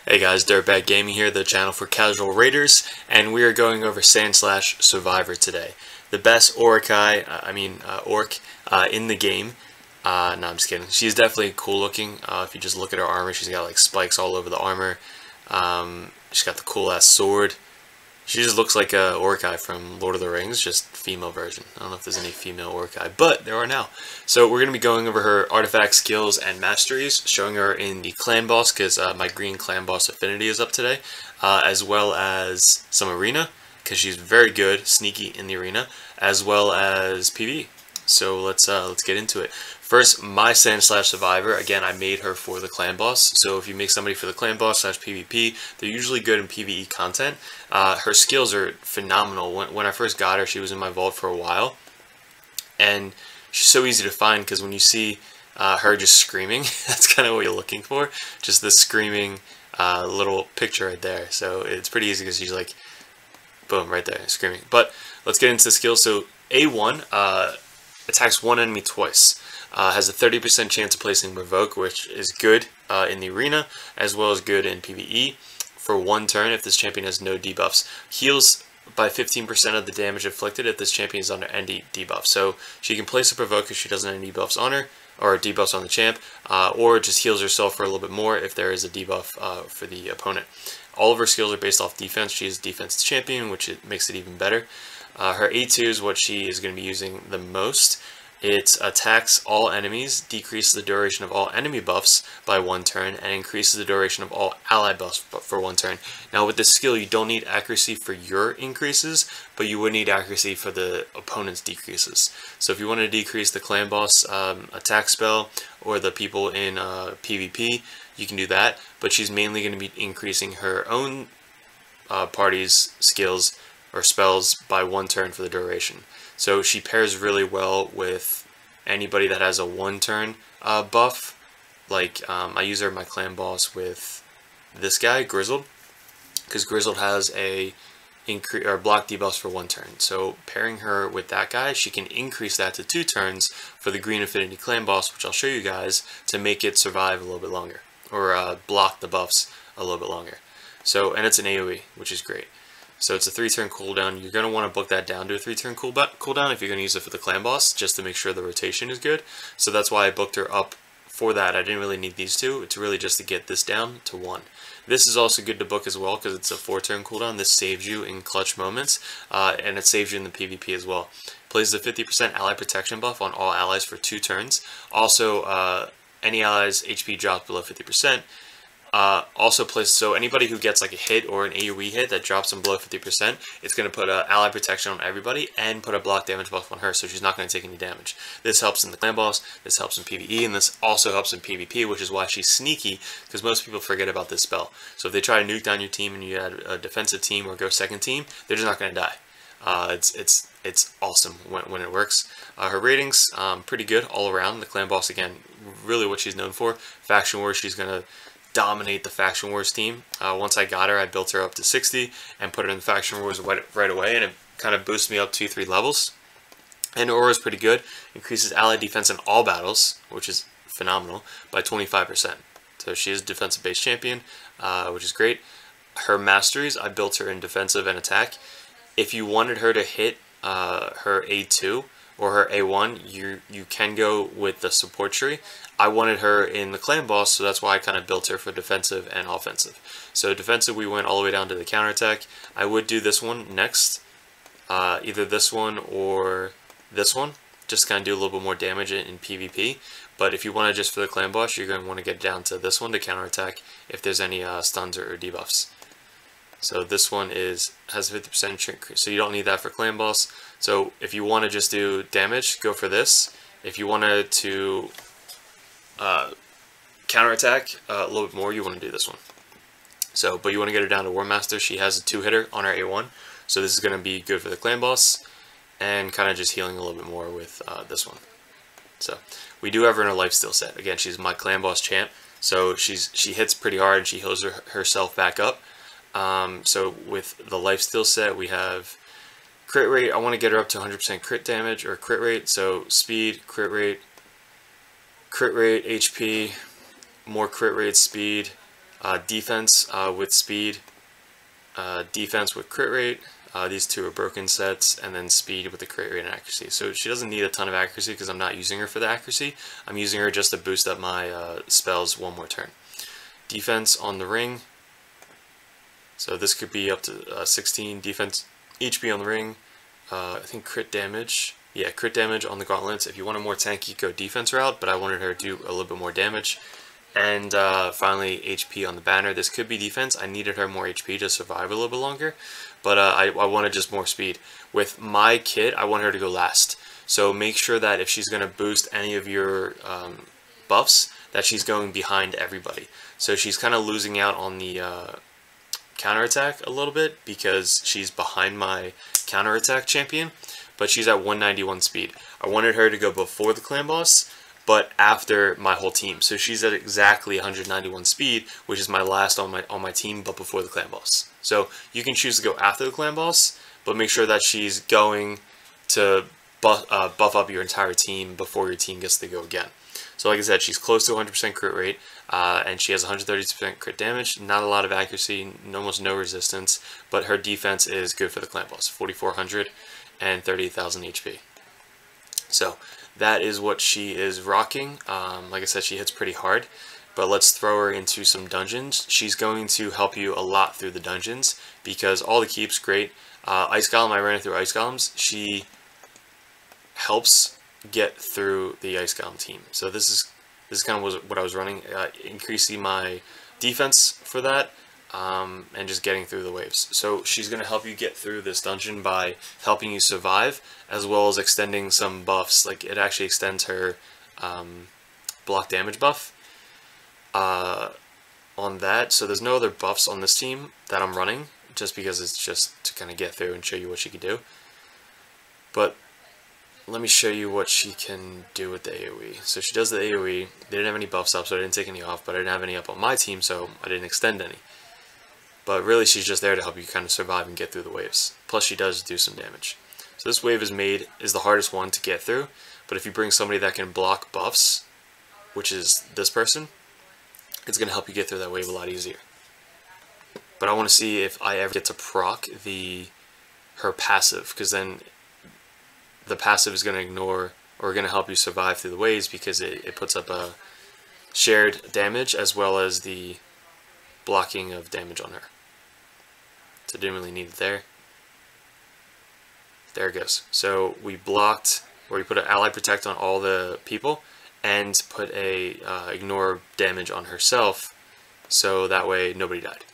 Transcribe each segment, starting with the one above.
Hey guys, Dirtbag Gaming here, the channel for casual raiders, and we are going over Sandslash Survivor today. The best orc in the game. No, I'm just kidding. She's definitely cool looking. If you just look at her armor, she's got like spikes all over the armor. She's got the cool ass sword. She just looks like a Orcai from Lord of the Rings, just female version. I don't know if there's any female Orcai, but there are now. So we're going to be going over her artifact skills and masteries, showing her in the clan boss, because my green clan boss affinity is up today, as well as some arena, because she's very good, sneaky in the arena, as well as PvE. So let's get into it. First, my Sandlashed Survivor. Again, I made her for the clan boss. So if you make somebody for the clan boss / PvP, they're usually good in PvE content. Her skills are phenomenal. When I first got her, she was in my vault for a while, and she's so easy to find because when you see her just screaming, that's kind of what you're looking for. Just this screaming little picture right there. So it's pretty easy because she's like, boom, right there, screaming. But let's get into the skills. So A1. Attacks one enemy twice. Has a 30% chance of placing Revoke, which is good in the arena, as well as good in PvE. For one turn, if this champion has no debuffs. Heals by 15% of the damage inflicted if this champion is under any debuff. So she can place a Provoke if she doesn't have any debuffs on her, or debuffs on the champ, or just heals herself for a little bit more if there is a debuff for the opponent. All of her skills are based off defense. She is defense champion, which makes it even better. Her A2 is what she is going to be using the most. It attacks all enemies, decreases the duration of all enemy buffs by one turn, and increases the duration of all ally buffs for one turn. Now with this skill, you don't need accuracy for your increases, but you would need accuracy for the opponent's decreases. So if you want to decrease the clan boss attack spell, or the people in PvP, you can do that, but she's mainly going to be increasing her own party's skills or spells by one turn for the duration. So she pairs really well with anybody that has a one turn buff. Like I use her in my clan boss with this guy, Grizzled, because Grizzled has a block debuffs for one turn. So pairing her with that guy, she can increase that to 2 turns for the green affinity clan boss, which I'll show you guys, to make it survive a little bit longer, or block the buffs a little bit longer. So, and it's an AoE, which is great. So it's a 3-turn cooldown. You're going to want to book that down to a 3-turn cooldown if you're going to use it for the clan boss, just to make sure the rotation is good. So that's why I booked her up for that. I didn't really need these two. It's really just to get this down to 1. This is also good to book as well because it's a 4-turn cooldown. This saves you in clutch moments, and it saves you in the PvP as well. Places a 50% ally protection buff on all allies for 2 turns. Also, any allies HP drops below 50%. Also places, so anybody who gets like a hit or an AoE hit that drops them below 50%, it's going to put ally protection on everybody and put a block damage buff on her, so she's not going to take any damage. This helps in the clan boss, this helps in PvE, and this also helps in PvP, which is why she's sneaky, because most people forget about this spell. So if they try to nuke down your team and you add a defensive team or go second team, they're just not going to die. It's awesome when it works. Her ratings, pretty good all around. The clan boss, again, really what she's known for. Faction Wars, she's going to dominate the Faction Wars team. Once I got her, I built her up to 60 and put her in the Faction Wars right away, and it kind of boosted me up 2-3 levels. And Aura is pretty good. Increases ally defense in all battles, which is phenomenal, by 25%. So she is a defensive-based champion, which is great. Her masteries, I built her in defensive and attack. If you wanted her to hit her A2 or her A1, you can go with the support tree. I wanted her in the clan boss, so that's why I kind of built her for defensive and offensive. So defensive, we went all the way down to the counterattack. I would do this one next, either this one or this one, just kind of do a little bit more damage in PvP. But if you want to just for the clan boss, you're going to want to get down to this one to counterattack if there's any stuns or debuffs. So this one has a 50% increase, so you don't need that for clan boss. So if you want to just do damage, go for this. If you wanted to counterattack a little bit more, you want to do this one. So, but you want to get her down to War Master. She has a 2-hitter on her A1, so this is going to be good for the clan boss, and kind of just healing a little bit more with this one. So we do have her in a lifesteal set. Again, she's my clan boss champ, so she hits pretty hard and she heals herself back up. So with the lifesteal set, we have crit rate. I want to get her up to 100% crit damage or crit rate. So speed, crit rate, HP, more crit rate, speed, Defense with speed, defense with crit rate. These two are broken sets, and then speed with the crit rate and accuracy. So she doesn't need a ton of accuracy because I'm not using her for the accuracy. I'm using her just to boost up my spells one more turn. Defense on the ring. So this could be up to 16 defense HP on the ring. I think crit damage. Yeah, crit damage on the gauntlets. If you want a more tanky, go defense route, but I wanted her to do a little bit more damage. And finally, HP on the banner. This could be defense. I needed her more HP to survive a little bit longer, but I wanted just more speed. With my kit, I want her to go last. So make sure that if she's going to boost any of your buffs, that she's going behind everybody. So she's kind of losing out on the counterattack a little bit because she's behind my counterattack champion, but she's at 191 speed. I wanted her to go before the clan boss, but after my whole team. So she's at exactly 191 speed, which is my last on my team, but before the clan boss. So you can choose to go after the clan boss, but make sure that she's going to buff up your entire team before your team gets to go again. So like I said, she's close to 100% crit rate, and she has 130% crit damage, not a lot of accuracy, almost no resistance, but her defense is good for the clan boss, 4,400 and 38,000 HP. So that is what she is rocking. Like I said, she hits pretty hard, but let's throw her into some dungeons. She's going to help you a lot through the dungeons because all the keeps, great. Ice Golem, I ran her through Ice Golems. She helps get through the Ice Golem team. So this is kind of what I was running, increasing my defense for that, and just getting through the waves. So she's going to help you get through this dungeon by helping you survive, as well as extending some buffs. Like it actually extends her block damage buff on that. So there's no other buffs on this team that I'm running, just because it's just to kind of get through and show you what she can do. But let me show you what she can do with the AoE. So she does the AoE. They didn't have any buffs up, so I didn't take any off, but I didn't have any up on my team, so I didn't extend any. But really, she's just there to help you kind of survive and get through the waves. Plus, she does do some damage. So this wave is the hardest one to get through, but if you bring somebody that can block buffs, which is this person, it's going to help you get through that wave a lot easier. But I want to see if I ever get to proc her passive, because then the passive is going to ignore or going to help you survive through the waves, because it puts up a shared damage as well as the blocking of damage on her. So didn't really need it there. There it goes. So we blocked, or we put an ally protect on all the people and put a ignore damage on herself, so that way nobody died.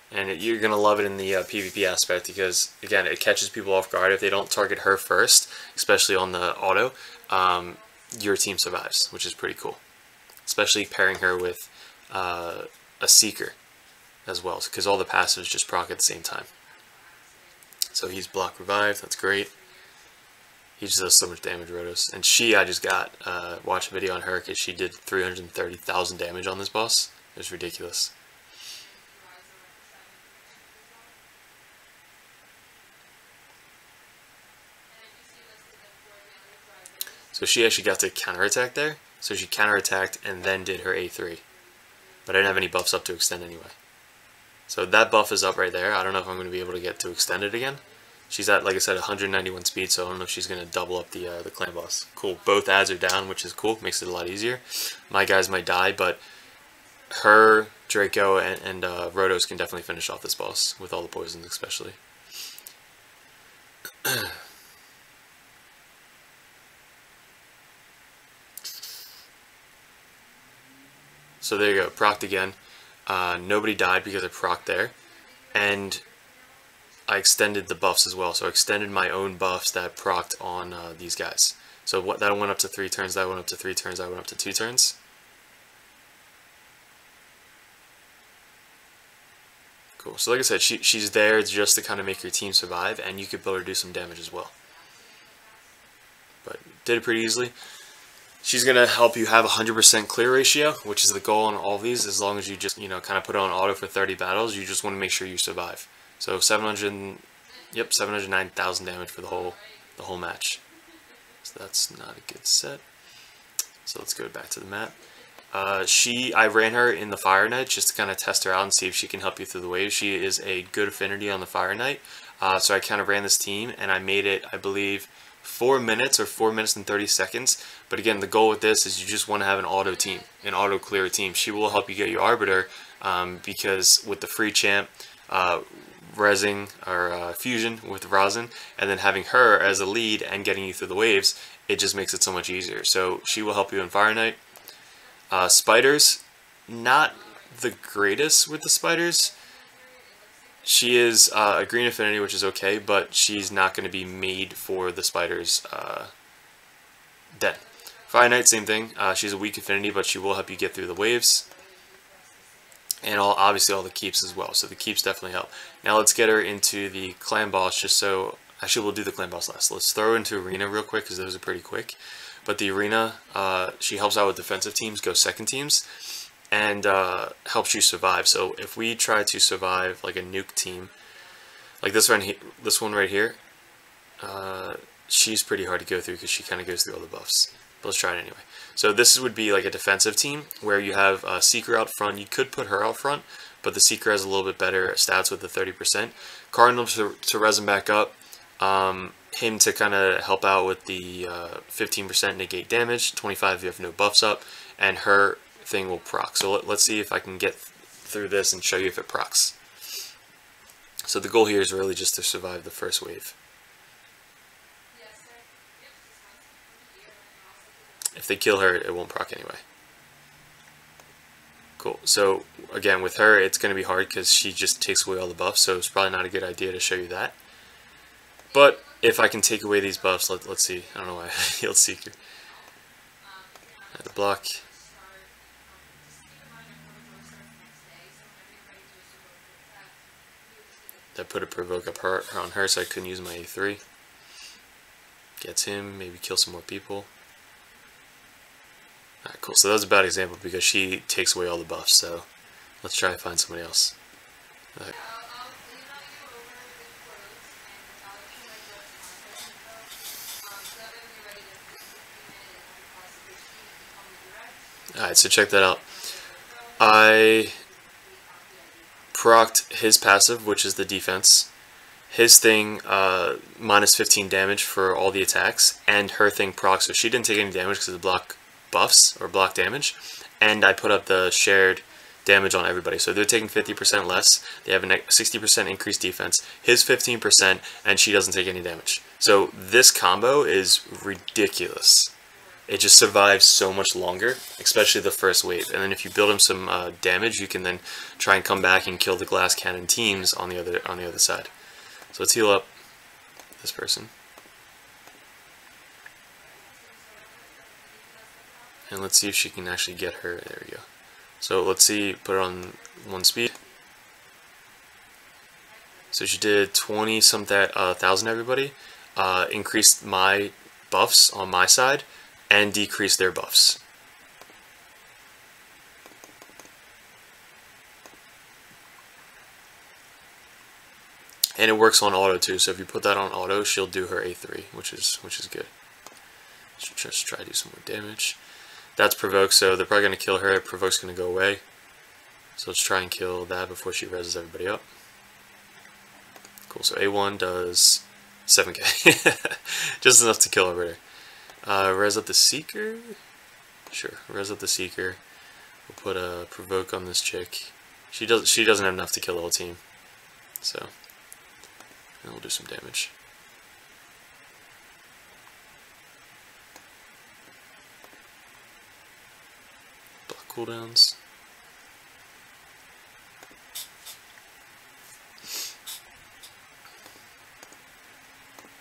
And you're going to love it in the PvP aspect because, again, it catches people off guard. If they don't target her first, especially on the auto, your team survives, which is pretty cool. Especially pairing her with a Seeker as well, because all the passives just proc at the same time. So he's block revived, that's great. He just does so much damage, Rotos. And I just got, watch a video on her because she did 330,000 damage on this boss. It was ridiculous. So she actually got to counterattack there. So she counterattacked and then did her A3. But I didn't have any buffs up to extend anyway. So that buff is up right there. I don't know if I'm going to be able to get to extend it again. She's at, like I said, 191 speed, so I don't know if she's going to double up the clan boss. Cool. Both ads are down, which is cool. Makes it a lot easier. My guys might die, but her, Draco, and Rotos can definitely finish off this boss, with all the poisons especially. So there you go, procced again. Nobody died because I procced there. And I extended the buffs as well. So I extended my own buffs that procced on these guys. So that went up to 3 turns, that went up to 3 turns, that went up to 2 turns. Cool. So like I said, she's there just to kind of make your team survive, and you could build her to do some damage as well. But did it pretty easily. She's going to help you have 100% clear ratio, which is the goal on all of these. As long as you just, kind of put it on auto for 30 battles, you just want to make sure you survive. So 709,000 damage for the whole match. So that's not a good set. So let's go back to the map. I ran her in the Fire Knight just to kind of test her out and see if she can help you through the waves. She is a good affinity on the Fire Knight. So I kind of ran this team and I made it, I believe, 4 minutes or 4 minutes and 30 seconds. But again, the goal with this is you just want to have an auto team, an auto clear team. She will help you get your Arbiter because with the free champ, Resing or Fusion with Rosin, and then having her as a lead and getting you through the waves, it just makes it so much easier. So she will help you in Fire Knight. Spiders, not the greatest with the spiders. She is a green affinity, which is okay, but she's not going to be made for the spiders den. Fire Knight, same thing. She's a weak affinity, but she will help you get through the waves. And obviously all the keeps as well, so the keeps definitely help. Now let's get her into the clan boss, just so... Actually, we'll do the clan boss last. Let's throw her into arena real quick, because those are pretty quick. But the arena, she helps out with defensive teams, go second teams, and helps you survive. So if we try to survive like a nuke team, like this one right here, she's pretty hard to go through because she kind of goes through all the buffs. But let's try it anyway. So this would be like a defensive team where you have Seeker out front. You could put her out front, but the Seeker has a little bit better stats with the 30%. Cardinal to resin back up. Him to kind of help out with the 15% negate damage, 25 if you have no buffs up, and her thing will proc. So let's see if I can get through this and show you if it procs. So the goal here is really just to survive the first wave. If they kill her, it won't proc anyway. Cool. So again, with her, it's going to be hard because she just takes away all the buffs, so it's probably not a good idea to show you that. But if I can take away these buffs, let's see. I don't know why I healed Seeker. The block. That put a provoke up on her, so I couldn't use my A3. Gets him, maybe kill some more people. Alright, cool. So that was a bad example because she takes away all the buffs, so let's try to find somebody else. Alright. Alright, so check that out. I procced his passive, which is the defense. His thing, minus 15 damage for all the attacks, and her thing proc, so she didn't take any damage because of the block buffs, or block damage, and I put up the shared damage on everybody. So they're taking 50% less, they have a 60% increased defense, his 15%, and she doesn't take any damage. So this combo is ridiculous. It just survives so much longer, especially the first wave. And then if you build him some damage, you can then try and come back and kill the glass cannon teams on the other side. So let's heal up this person. And let's see if she can actually get her. There we go. So let's see, put her on 1 speed. So she did 20-some thousand, everybody. Increased my buffs on my side and decreased their buffs. And it works on auto too, so if you put that on auto, she'll do her A3, which is good. Let's just try to do some more damage. That's provoke, so they're probably going to kill her. Provoke's going to go away. So let's try and kill that before she reses everybody up. Cool, so A1 does 7k. Just enough to kill everybody. Res up the Seeker? Sure, res up the Seeker. We'll put a provoke on this chick. She doesn't have enough to kill the whole team. So, and we'll do some damage. Block cooldowns.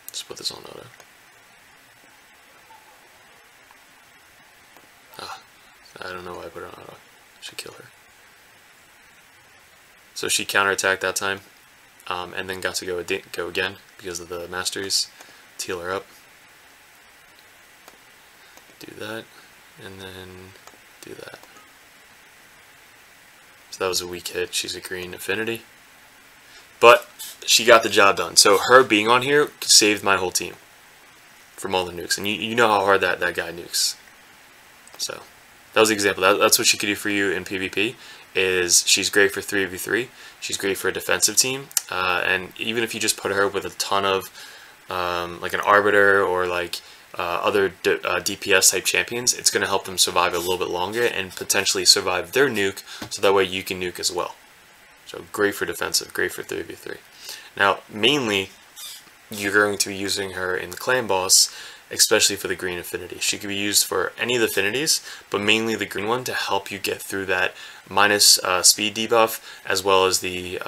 Let's put this on auto. I don't know why I put it on auto. Should kill her. So she counterattacked that time, and then got to go again because of the masteries. Heal her up. Do that, and then do that. So that was a weak hit. She's a green affinity. But she got the job done. So her being on here saved my whole team from all the nukes. And you know how hard that guy nukes. So that was the example. That's what she could do for you in PvP. Is she's great for 3v3. She's great for a defensive team, and even if you just put her with a ton of like an Arbiter or like other DPS type champions, it's going to help them survive a little bit longer and potentially survive their nuke, so that way you can nuke as well. So great for defensive, great for 3v3. Now mainly you're going to be using her in the clan boss, especially for the green affinity. She could be used for any of the affinities, but mainly the green one to help you get through that minus speed debuff as well as the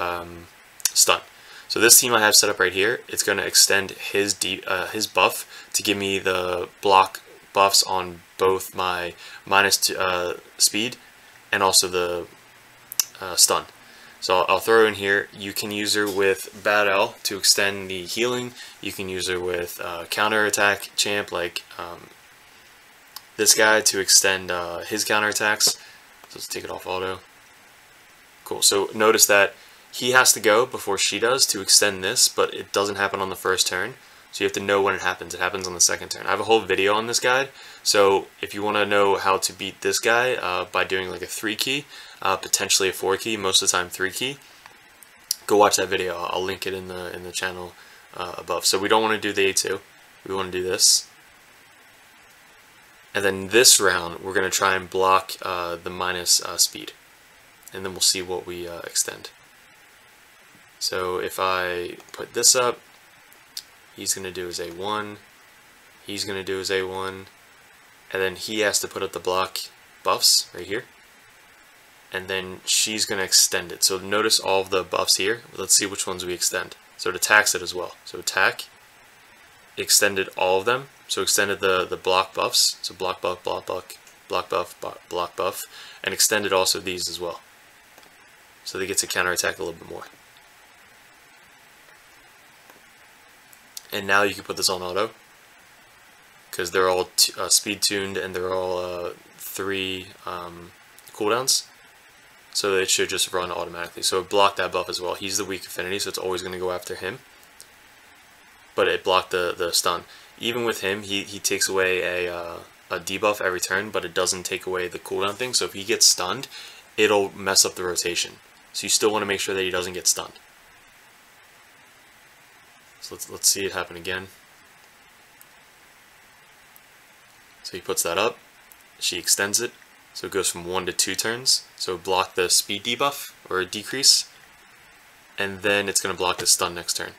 stun. So this team I have set up right here, it's going to extend his buff to give me the block buffs on both my minus speed and also the stun. So I'll throw in here, you can use her with Bad L to extend the healing. You can use her with counter attack champ like this guy to extend his counter attacks. So let's take it off auto. Cool, so notice that he has to go before she does to extend this, but it doesn't happen on the first turn. So you have to know when it happens. It happens on the second turn. I have a whole video on this guide, so if you want to know how to beat this guy by doing like a 3 key, potentially a 4 key, most of the time 3 key, go watch that video. I'll link it in the channel above. So we don't want to do the A2. We want to do this. And then this round, we're going to try and block the minus speed. And then we'll see what we extend. So if I put this up, he's going to do his A1, he's going to do his A1, and then he has to put up the block buffs right here, and then she's going to extend it. So notice all of the buffs here. Let's see which ones we extend. So it attacks it as well. So attack, extended all of them. So extended the block buffs, so block buff, block buff, block buff, block buff, and extended also these as well. So they get to counter attack a little bit more. And now you can put this on auto, because they're all speed tuned and they're all 3 cooldowns, so it should just run automatically. So it blocked that buff as well. He's the weak affinity, so it's always going to go after him, but it blocked the stun. Even with him, he takes away a debuff every turn, but it doesn't take away the cooldown thing. So if he gets stunned, it'll mess up the rotation. So you still want to make sure that he doesn't get stunned. So let's see it happen again. So he puts that up, she extends it, so it goes from 1 to 2 turns. So block the speed debuff or decrease, and then it's going to block the stun next turn.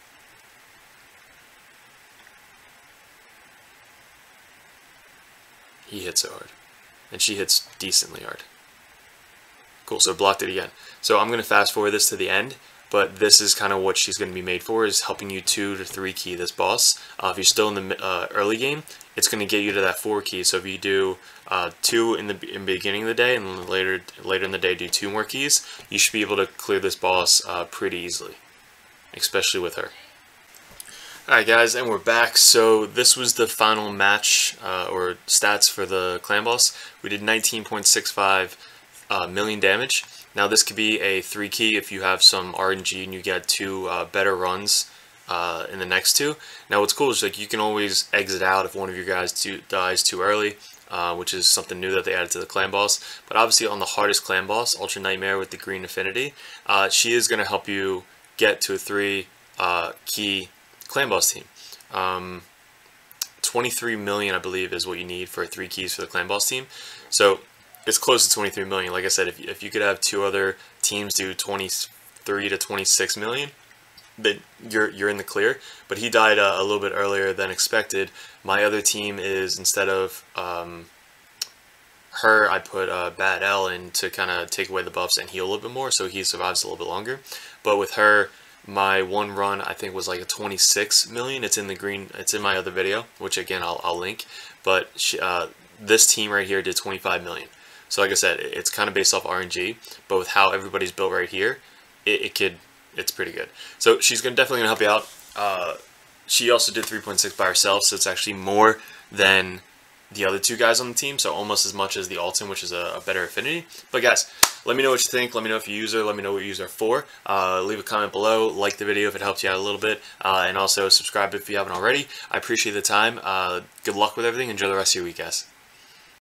He hits so hard, and she hits decently hard. Cool, so blocked it again. So I'm going to fast forward this to the end, but this is kind of what she's going to be made for, is helping you 2 to 3 key this boss. If you're still in the early game, it's going to get you to that 4 key. So if you do 2 in the beginning of the day, and then later in the day do 2 more keys, you should be able to clear this boss pretty easily, especially with her. Alright guys, and we're back. So this was the final match or stats for the clan boss. We did 19.65 million damage. Now this could be a 3 key if you have some RNG and you get 2 better runs in the next 2. Now what's cool is like you can always exit out if one of your guys dies too early, which is something new that they added to the clan boss. But obviously on the hardest clan boss, Ultra Nightmare with the green affinity, she is going to help you get to a 3 key clan boss team. 23 million I believe is what you need for 3 keys for the clan boss team. So it's close to 23 million. Like I said, if you could have 2 other teams do 23 to 26 million, then you're in the clear. But he died a little bit earlier than expected. My other team is, instead of her, I put Bad L in to kind of take away the buffs and heal a little bit more, so he survives a little bit longer. But with her, my one run I think was like a 26 million. It's in the green. It's in my other video, which again I'll link. But this team right here did 25 million. So like I said, it's kind of based off RNG, but with how everybody's built right here, it's pretty good. So she's definitely gonna help you out. She also did 3.6 by herself, so it's actually more than the other 2 guys on the team, so almost as much as the Alton, which is a better affinity. But guys, let me know what you think. Let me know if you use her. Let me know what you use her for. Leave a comment below. Like the video if it helped you out a little bit. And also subscribe if you haven't already. I appreciate the time. Good luck with everything. Enjoy the rest of your week, guys.